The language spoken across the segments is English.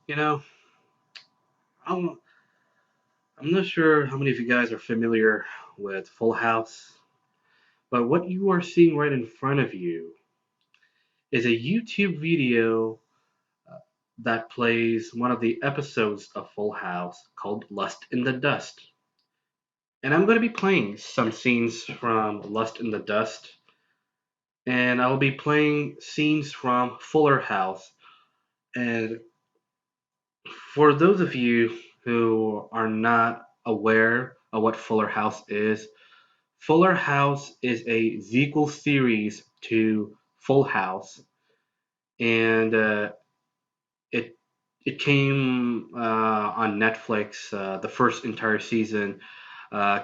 You know, I'm, I'm not sure how many of you guys are familiar with Full House, but what you are seeing right in front of you is a YouTube video that plays one of the episodes of Full House called Lust in the Dust. And I'm going to be playing some scenes from Lust in the Dust, and I'll be playing scenes from Fuller House. And for those of you who are not aware of what Fuller House is a sequel series to Full House, and it it came on Netflix. The first entire season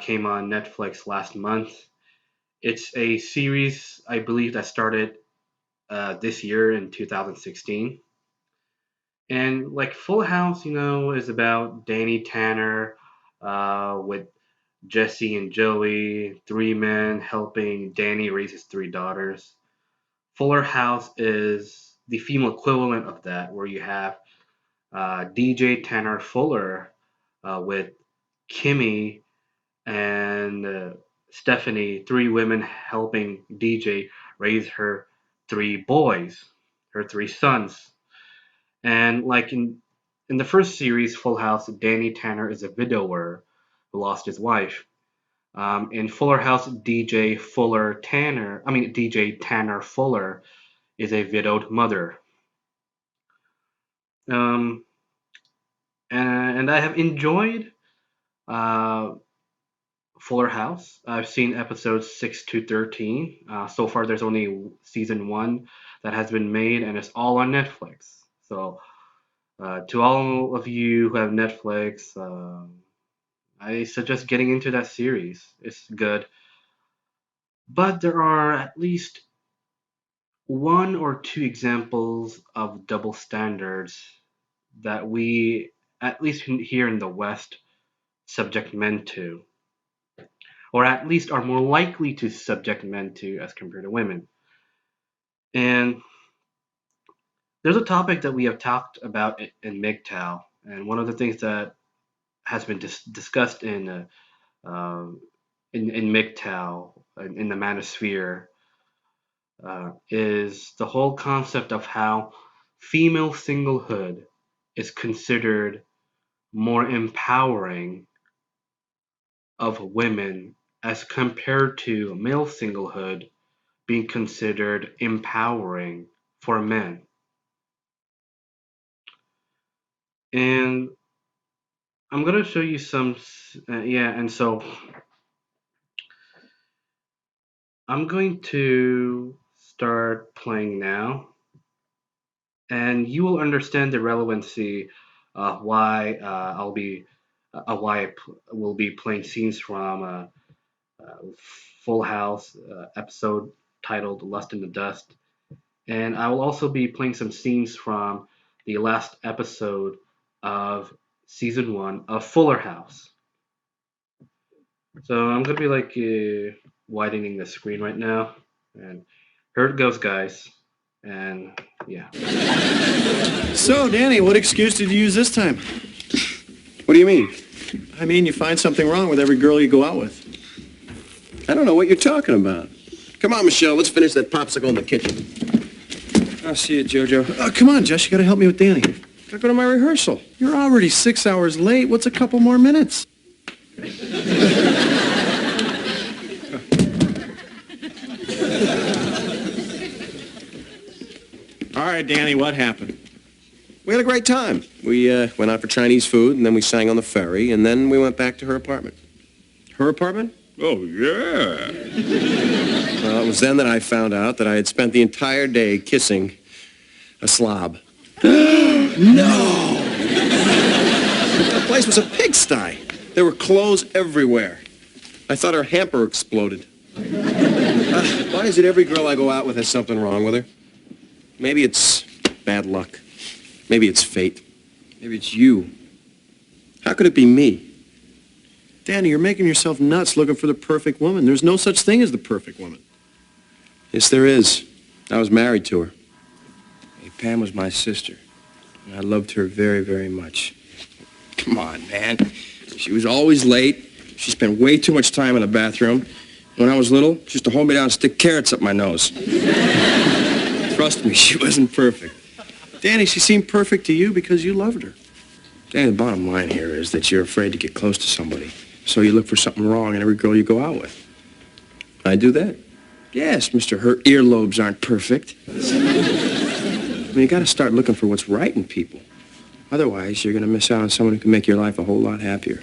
came on Netflix last month. It's a series, I believe, that started this year in 2016. And like Full House, is about Danny Tanner with Jesse and Joey, three men helping Danny raise his three daughters. Fuller House is the female equivalent of that, where you have DJ Tanner Fuller with Kimmy and Stephanie, three women helping DJ raise her three boys, her three sons. And like in the first series, Full House, Danny Tanner is a widower who lost his wife. In Fuller House, DJ Tanner Fuller is a widowed mother. Um, and I have enjoyed uh, Fuller House. I've seen episodes 6 to 13. So far, there's only season 1 that has been made, and it's all on Netflix. So, to all of you who have Netflix, I suggest getting into that series. It's good. But there are at least one or two examples of double standards that we, at least here in the West, subject men to, or at least are more likely to subject men to as compared to women. And there's a topic that we have talked about in MGTOW, and one of the things that has been discussed in MGTOW, in the manosphere, is the whole concept of how female singlehood is considered more empowering of women as compared to male singlehood being considered empowering for men. And I'm going to show you some, yeah, and so I'm going to start playing now, and you will understand the relevancy of why will be playing scenes from Full House episode titled "Lust in the Dust," and I will also be playing some scenes from the last episode of season 1 of Fuller House. So I'm gonna be like widening the screen right now, and here it goes, guys. And yeah. So, Danny, what excuse did you use this time? What do you mean? I mean, you find something wrong with every girl you go out with. I don't know what you're talking about. Come on, Michelle, let's finish that popsicle in the kitchen. I'll see you, Jojo. Come on, Jess, you gotta help me with Danny. Gotta go to my rehearsal. You're already 6 hours late. What's a couple more minutes? All right, Danny, what happened? We had a great time. We went out for Chinese food, and then we sang on the ferry, and then we went back to her apartment. Her apartment? Oh, yeah. Well, it was then that I found out that I had spent the entire day kissing a slob. No! The place was a pigsty. There were clothes everywhere. I thought her hamper exploded. Why is it every girl I go out with has something wrong with her? Maybe it's bad luck. Maybe it's fate. Maybe it's you. How could it be me? Danny, you're making yourself nuts looking for the perfect woman. There's no such thing as the perfect woman. Yes, there is. I was married to her. Hey, Pam was my sister. I loved her very, very much. Come on, man. She was always late. She spent way too much time in the bathroom. When I was little, she used to hold me down and stick carrots up my nose. Trust me, she wasn't perfect. Danny, she seemed perfect to you because you loved her. Danny, the bottom line here is that you're afraid to get close to somebody. So you look for something wrong in every girl you go out with. I do that? Yes, mister, her earlobes aren't perfect. I mean, you gotta start looking for what's right in people. Otherwise, you're gonna miss out on someone who can make your life a whole lot happier.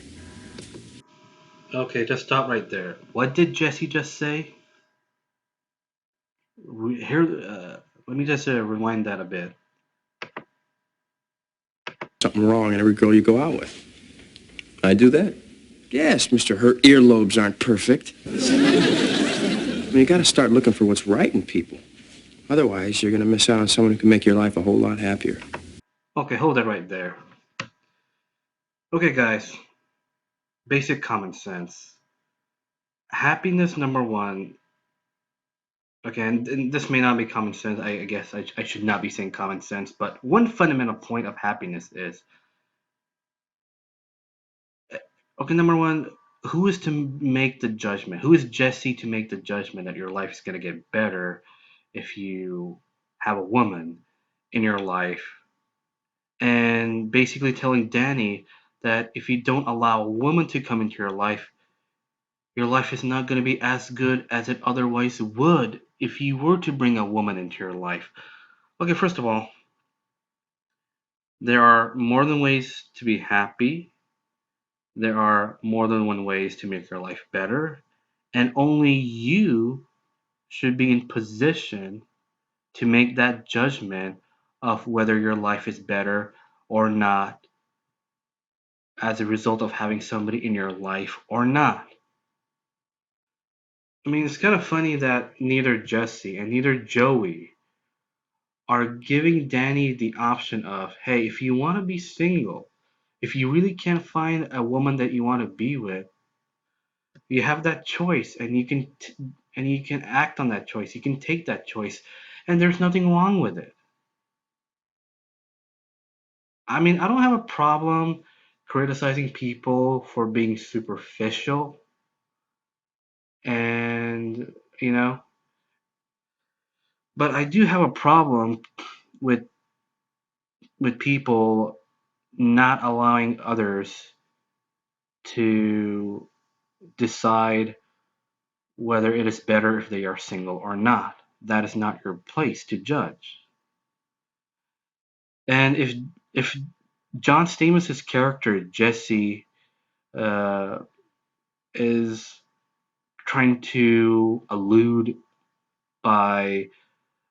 Okay, just stop right there. What did Jesse just say? Here, let me just rewind that a bit. Something wrong in every girl you go out with. I do that? Yes, mister, her earlobes aren't perfect. I mean, you gotta start looking for what's right in people. Otherwise, you're gonna miss out on someone who can make your life a whole lot happier. Okay, hold that right there. Okay, guys, basic common sense. Happiness, number one. Okay, and this may not be common sense. I guess I should not be saying common sense, but one fundamental point of happiness is okay, number one, who is to make the judgment? Who is Jesse to make the judgment that your life is going to get better if you have a woman in your life? And basically telling Danny that if you don't allow a woman to come into your life is not going to be as good as it otherwise would if you were to bring a woman into your life. Okay, first of all, there are more than ways to be happy. There are more than one ways to make your life better. And only you should be in position to make that judgment of whether your life is better or not as a result of having somebody in your life or not. I mean, it's kind of funny that neither Jesse and neither Joey are giving Danny the option of, hey, if you want to be single, if you really can't find a woman that you want to be with, you have that choice and and you can act on that choice. You can take that choice and there's nothing wrong with it. I mean, I don't have a problem criticizing people for being superficial and, you know, but I do have a problem with people not allowing others to decide whether it is better if they are single or not. That is not your place to judge. And if John Stamos's character Jesse uh, is trying to allude by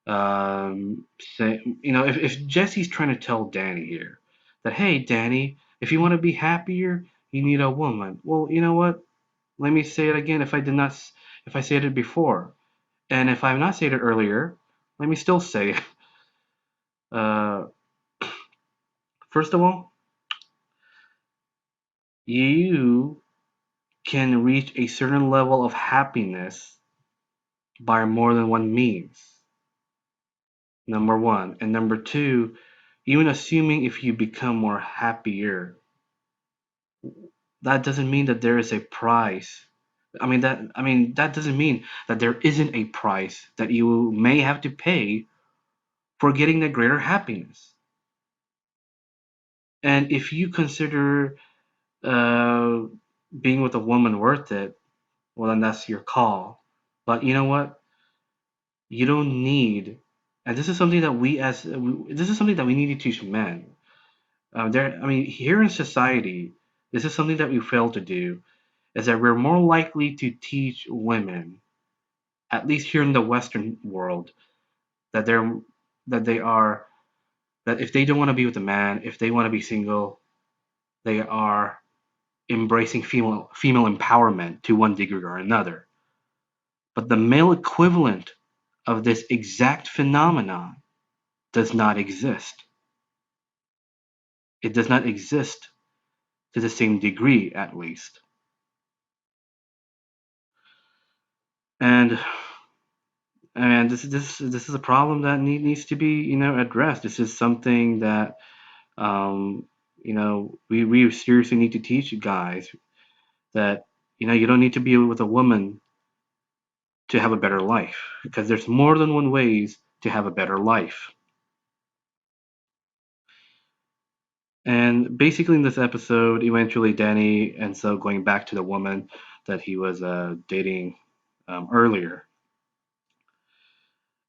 say, if Jesse's trying to tell Danny here that, hey, Danny, if you want to be happier, you need a woman. Well, you know what? Let me say it again. If I said it before, and if I've not said it earlier, let me still say it. Uh, First of all, you can reach a certain level of happiness by more than one means. Number one. And number two, even assuming if you become more happier, that doesn't mean that there is a price. That doesn't mean that there isn't a price that you may have to pay for getting the greater happiness. And if you consider uh, being with a woman worth it, well, then that's your call. But you know what? You don't need, and this is something that this is something that we need to teach men. Here in society, this is something that we fail to do, is that we're more likely to teach women, at least here in the Western world, that that they are that if they don't want to be with a man, if they want to be single, they are embracing female empowerment to one degree or another. But the male equivalent of this exact phenomenon does not exist. It does not exist to the same degree, at least. And this is a problem that needs to be addressed. This is something that Um, we seriously need to teach you guys that, you don't need to be with a woman to have a better life, because there's more than one ways to have a better life. And basically, in this episode, eventually Danny ends up going back to the woman that he was dating earlier.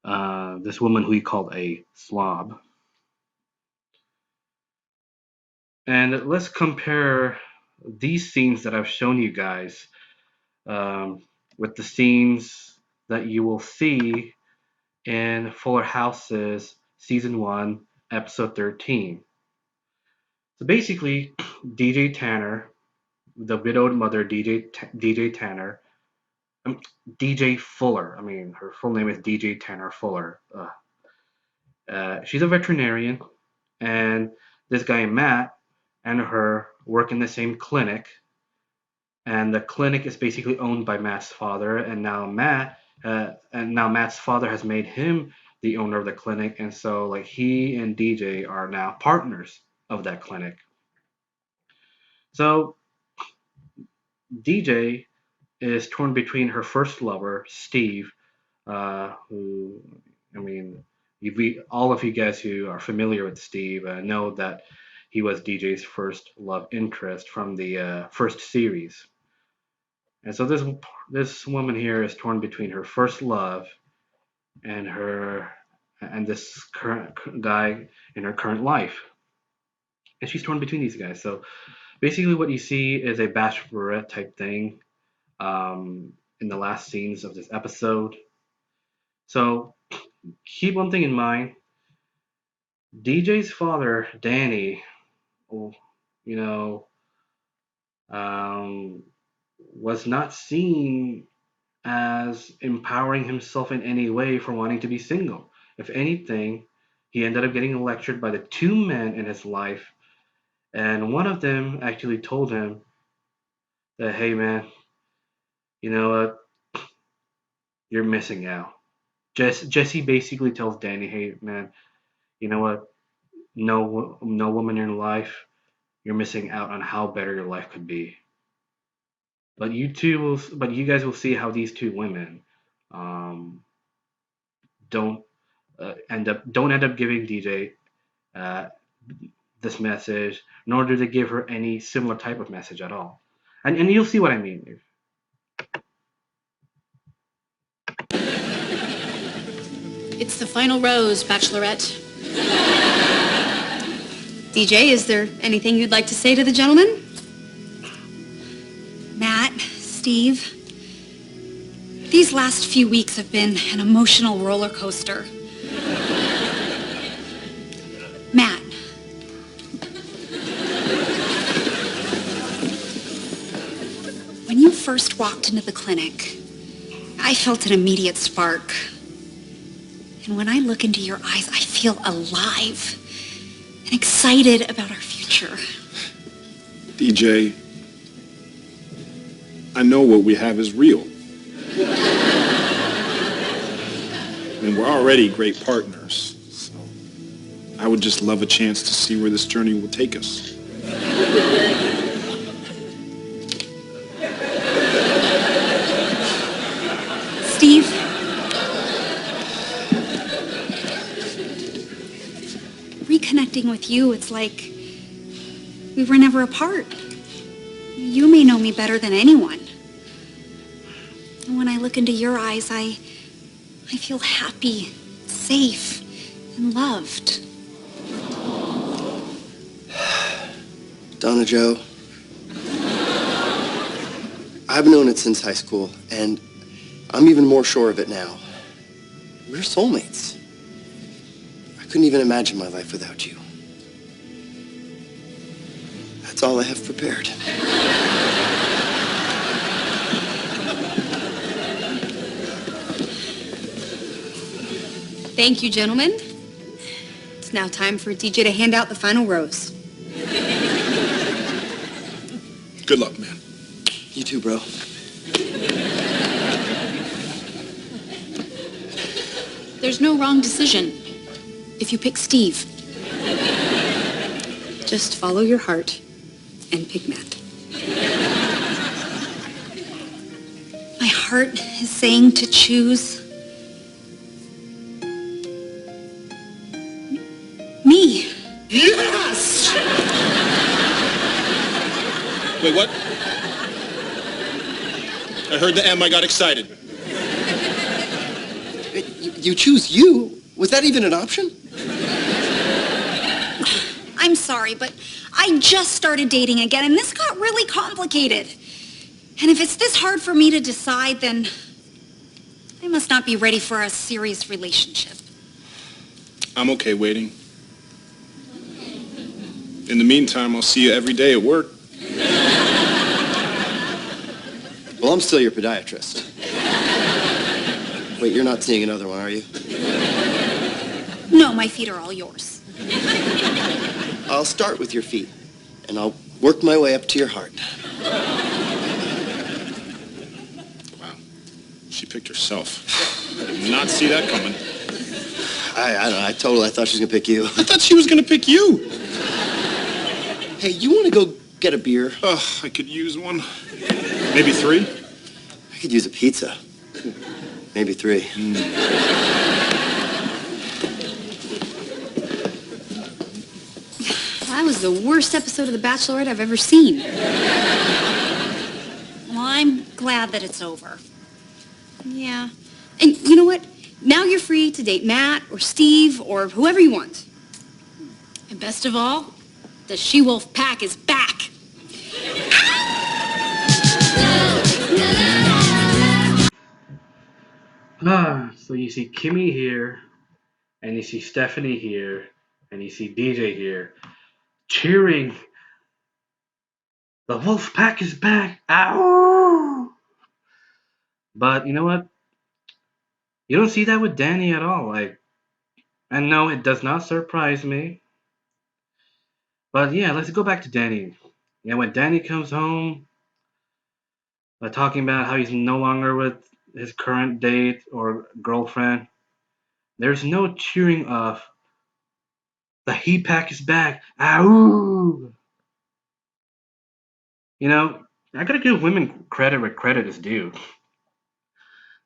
This woman who he called a slob. And let's compare these scenes that I've shown you guys um, with the scenes that you will see in Fuller House's season 1, episode 13. So basically, DJ Tanner, the widowed mother, DJ Tanner, DJ Fuller. I mean, her full name is DJ Tanner Fuller. She's a veterinarian, and this guy Matt and her work in the same clinic, and the clinic is basically owned by Matt's father, and now Matt's father has made him the owner of the clinic, and so like he and DJ are now partners of that clinic. So DJ is torn between her first lover, Steve, who, I mean, all of you guys who are familiar with Steve know that he was DJ's first love interest from the first series. And so this woman here is torn between her first love and this current guy in her current life, and she's torn between these guys. So basically, what you see is a bachelorette type thing in the last scenes of this episode. So keep one thing in mind: DJ's father, Danny, you know, um, was not seen as empowering himself in any way for wanting to be single. If anything, he ended up getting lectured by the two men in his life, and one of them actually told him that, hey man, you know what, you're missing out. Jesse basically tells Danny, hey man, you know what, no woman in your life, you're missing out on how better your life could be. But you guys will see how these two women um, don't don't end up giving DJ uh, this message, nor do they give her any similar type of message at all. And you'll see what I mean. It's the final rose, Bachelorette. DJ, is there anything you'd like to say to the gentleman? Matt, Steve, these last few weeks have been an emotional roller coaster. Matt. When you first walked into the clinic, I felt an immediate spark. And when I look into your eyes, I feel alive and excited about our future. DJ, I know what we have is real. And we're already great partners. So I would just love a chance to see where this journey will take us. Steve, reconnecting with you, it's like we were never apart. You may know me better than anyone. And when I look into your eyes, I feel happy, safe, and loved. Donna Joe, I've known it since high school, and I'm even more sure of it now. We're soulmates. I couldn't even imagine my life without you. That's all I have prepared. Thank you, gentlemen. It's now time for DJ to hand out the final rose. Good luck, man. You too, bro. There's no wrong decision if you pick Steve. Just follow your heart and pick Matt. My heart is saying to choose me. Yes! Wait, what? I heard the M. I got excited. You choose you? Was that even an option? I'm sorry, but I just started dating again, and this got really complicated. And if it's this hard for me to decide, then I must not be ready for a serious relationship. I'm okay waiting. In the meantime, I'll see you every day at work. Well, I'm still your podiatrist. Wait, you're not seeing another one, are you? No, my feet are all yours. I'll start with your feet, and I'll work my way up to your heart. Wow. She picked herself. I did not see that coming. I don't know. I thought she was going to pick you. I thought she was going to pick you. Hey, you want to go get a beer? Oh, I could use one. Maybe 3? I could use a pizza. Maybe 3. That was the worst episode of The Bachelorette I've ever seen. Well, I'm glad that it's over. Yeah. And you know what? Now you're free to date Matt or Steve or whoever you want. And best of all, the She-Wolf Pack is back. So you see Kimmy here, and you see Stephanie here, and you see DJ here, cheering. The Wolf Pack is back! Ow! But you know what? You don't see that with Danny at all. And no, it does not surprise me. But yeah, let's go back to Danny. Yeah, when Danny comes home, talking about how he's no longer with his current date or girlfriend, there's no cheering of the He Pack is back. Ow! You know, I gotta give women credit where credit is due.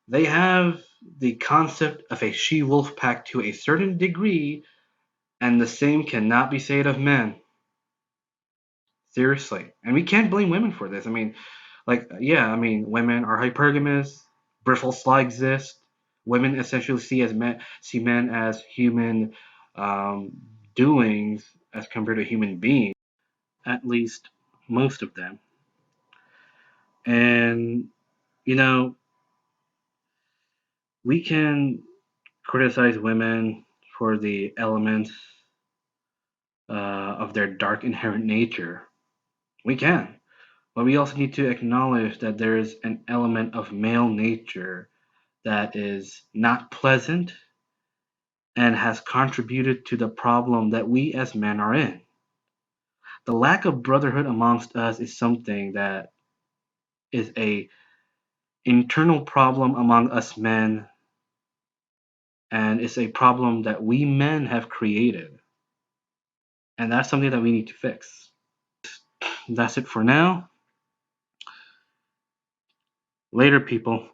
They have the concept of a she-wolf pack to a certain degree, and the same cannot be said of men. Seriously. And we can't blame women for this. I mean, women are hypergamous, briffles still exist. Women essentially see men as human um, doings as compared to human beings, at least most of them. And you know, we can criticize women for the elements of their dark inherent nature. We can. But we also need to acknowledge that there is an element of male nature that is not pleasant and has contributed to the problem that we as men are in. The lack of brotherhood amongst us is something that is a internal problem among us men, and it's a problem that we men have created. And that's something that we need to fix. That's it for now. Later, people.